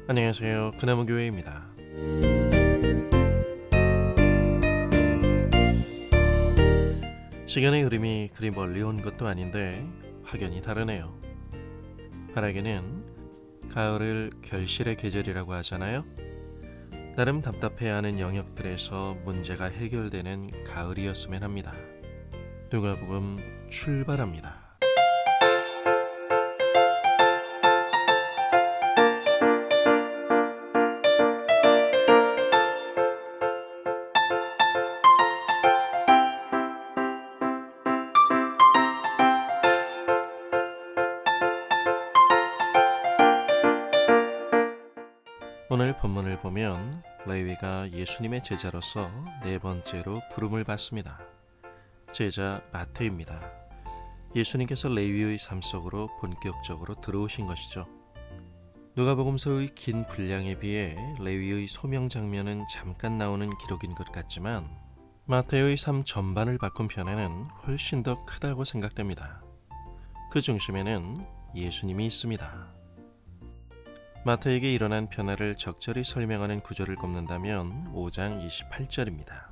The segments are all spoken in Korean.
안녕하세요. 그나무교회입니다. 시간의 흐름이 그리 멀리 온 것도 아닌데 확연히 다르네요. 바라기는 가을을 결실의 계절이라고 하잖아요. 나름 답답해하는 영역들에서 문제가 해결되는 가을이었으면 합니다. 누가복음 출발합니다. 오늘 본문을 보면 레위가 예수님의 제자로서 네 번째로 부름을 받습니다. 제자 마태입니다. 예수님께서 레위의 삶 속으로 본격적으로 들어오신 것이죠. 누가복음서의 긴 분량에 비해 레위의 소명 장면은 잠깐 나오는 기록인 것 같지만 마태의 삶 전반을 바꾼 편에는 훨씬 더 크다고 생각됩니다. 그 중심에는 예수님이 있습니다. 마태에게 일어난 변화를 적절히 설명하는 구절을 꼽는다면 5장 28절입니다.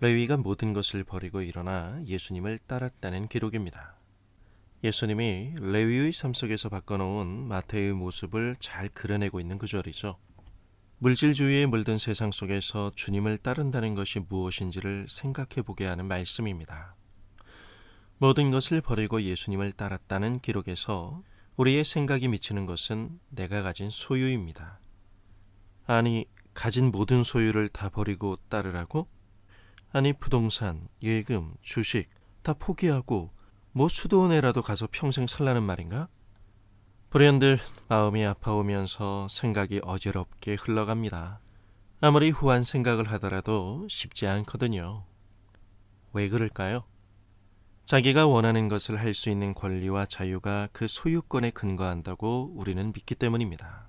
레위가 모든 것을 버리고 일어나 예수님을 따랐다는 기록입니다. 예수님이 레위의 삶 속에서 바꿔놓은 마태의 모습을 잘 그려내고 있는 구절이죠. 물질주의에 물든 세상 속에서 주님을 따른다는 것이 무엇인지를 생각해보게 하는 말씀입니다. 모든 것을 버리고 예수님을 따랐다는 기록에서 우리의 생각이 미치는 것은 내가 가진 소유입니다. 아니, 가진 모든 소유를 다 버리고 따르라고? 아니, 부동산, 예금, 주식 다 포기하고 뭐 수도원에라도 가서 평생 살라는 말인가? 불현듯 마음이 아파오면서 생각이 어지럽게 흘러갑니다. 아무리 후한 생각을 하더라도 쉽지 않거든요. 왜 그럴까요? 자기가 원하는 것을 할 수 있는 권리와 자유가 그 소유권에 근거한다고 우리는 믿기 때문입니다.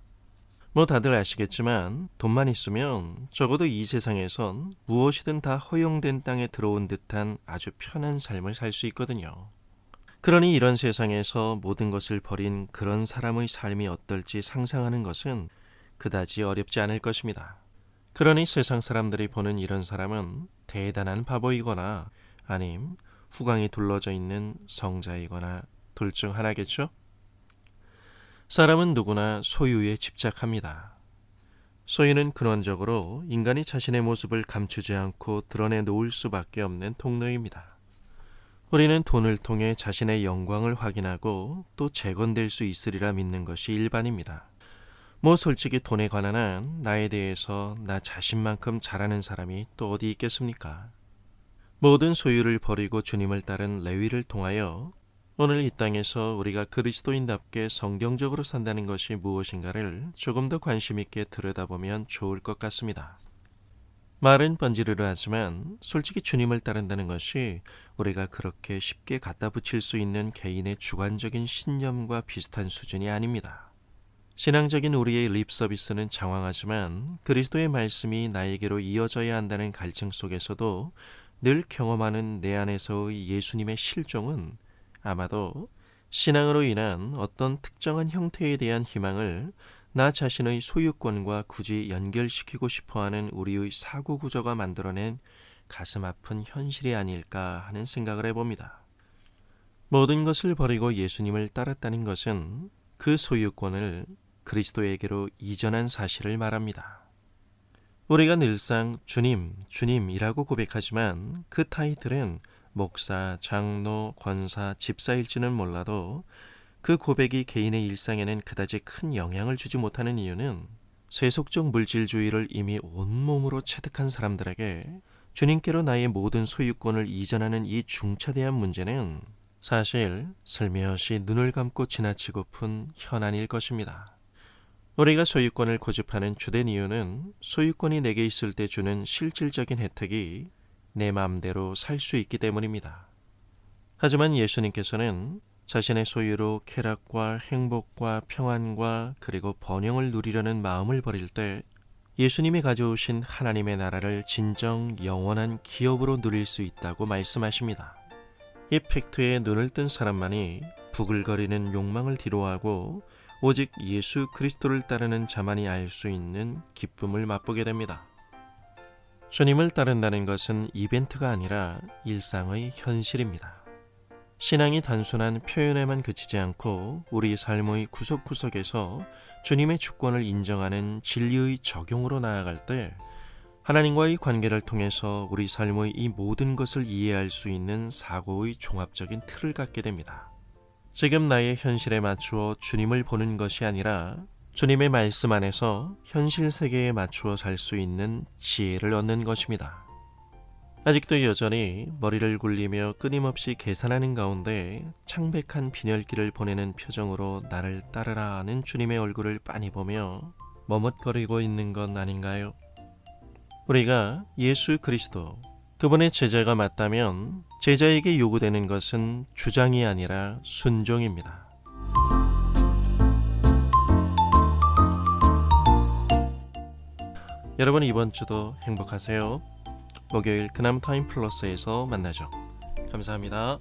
뭐 다들 아시겠지만 돈만 있으면 적어도 이 세상에선 무엇이든 다 허용된 땅에 들어온 듯한 아주 편한 삶을 살 수 있거든요. 그러니 이런 세상에서 모든 것을 버린 그런 사람의 삶이 어떨지 상상하는 것은 그다지 어렵지 않을 것입니다. 그러니 세상 사람들이 보는 이런 사람은 대단한 바보이거나 아님 후광이 둘러져 있는 성자이거나 둘 중 하나겠죠? 사람은 누구나 소유에 집착합니다. 소유는 근원적으로 인간이 자신의 모습을 감추지 않고 드러내 놓을 수밖에 없는 통로입니다. 우리는 돈을 통해 자신의 영광을 확인하고 또 재건될 수 있으리라 믿는 것이 일반입니다. 뭐 솔직히 돈에 관한 한 나에 대해서 나 자신만큼 잘하는 사람이 또 어디 있겠습니까? 모든 소유를 버리고 주님을 따른 레위를 통하여 오늘 이 땅에서 우리가 그리스도인답게 성경적으로 산다는 것이 무엇인가를 조금 더 관심 있게 들여다보면 좋을 것 같습니다. 말은 번지르르 하지만 솔직히 주님을 따른다는 것이 우리가 그렇게 쉽게 갖다 붙일 수 있는 개인의 주관적인 신념과 비슷한 수준이 아닙니다. 신앙적인 우리의 립 서비스는 장황하지만 그리스도의 말씀이 나에게로 이어져야 한다는 갈증 속에서도 늘 경험하는 내 안에서의 예수님의 실종은 아마도 신앙으로 인한 어떤 특정한 형태에 대한 희망을 나 자신의 소유권과 굳이 연결시키고 싶어하는 우리의 사고 구조가 만들어낸 가슴 아픈 현실이 아닐까 하는 생각을 해봅니다. 모든 것을 버리고 예수님을 따랐다는 것은 그 소유권을 그리스도에게로 이전한 사실을 말합니다. 우리가 늘상 주님, 주님이라고 고백하지만 그 타이틀은 목사, 장로, 권사, 집사일지는 몰라도 그 고백이 개인의 일상에는 그다지 큰 영향을 주지 못하는 이유는 세속적 물질주의를 이미 온몸으로 체득한 사람들에게 주님께로 나의 모든 소유권을 이전하는 이 중차대한 문제는 사실 슬며시 눈을 감고 지나치고픈 현안일 것입니다. 우리가 소유권을 고집하는 주된 이유는 소유권이 내게 있을 때 주는 실질적인 혜택이 내 마음대로 살 수 있기 때문입니다. 하지만 예수님께서는 자신의 소유로 쾌락과 행복과 평안과 그리고 번영을 누리려는 마음을 버릴 때 예수님이 가져오신 하나님의 나라를 진정 영원한 기업으로 누릴 수 있다고 말씀하십니다. 이 팩트에 눈을 뜬 사람만이 부글거리는 욕망을 뒤로하고 오직 예수 그리스도를 따르는 자만이 알 수 있는 기쁨을 맛보게 됩니다. 주님을 따른다는 것은 이벤트가 아니라 일상의 현실입니다. 신앙이 단순한 표현에만 그치지 않고 우리 삶의 구석구석에서 주님의 주권을 인정하는 진리의 적용으로 나아갈 때 하나님과의 관계를 통해서 우리 삶의 이 모든 것을 이해할 수 있는 사고의 종합적인 틀을 갖게 됩니다. 지금 나의 현실에 맞추어 주님을 보는 것이 아니라 주님의 말씀 안에서 현실 세계에 맞추어 살 수 있는 지혜를 얻는 것입니다. 아직도 여전히 머리를 굴리며 끊임없이 계산하는 가운데 창백한 빈혈기를 보내는 표정으로 나를 따르라 하는 주님의 얼굴을 빤히 보며 머뭇거리고 있는 건 아닌가요? 우리가 예수 그리스도 그분의 제자가 맞다면 제자에게 요구되는 것은 주장이 아니라 순종입니다. 여러분, 이번 주도 행복하세요. 목요일 그남타임 플러스에서 만나죠. 감사합니다.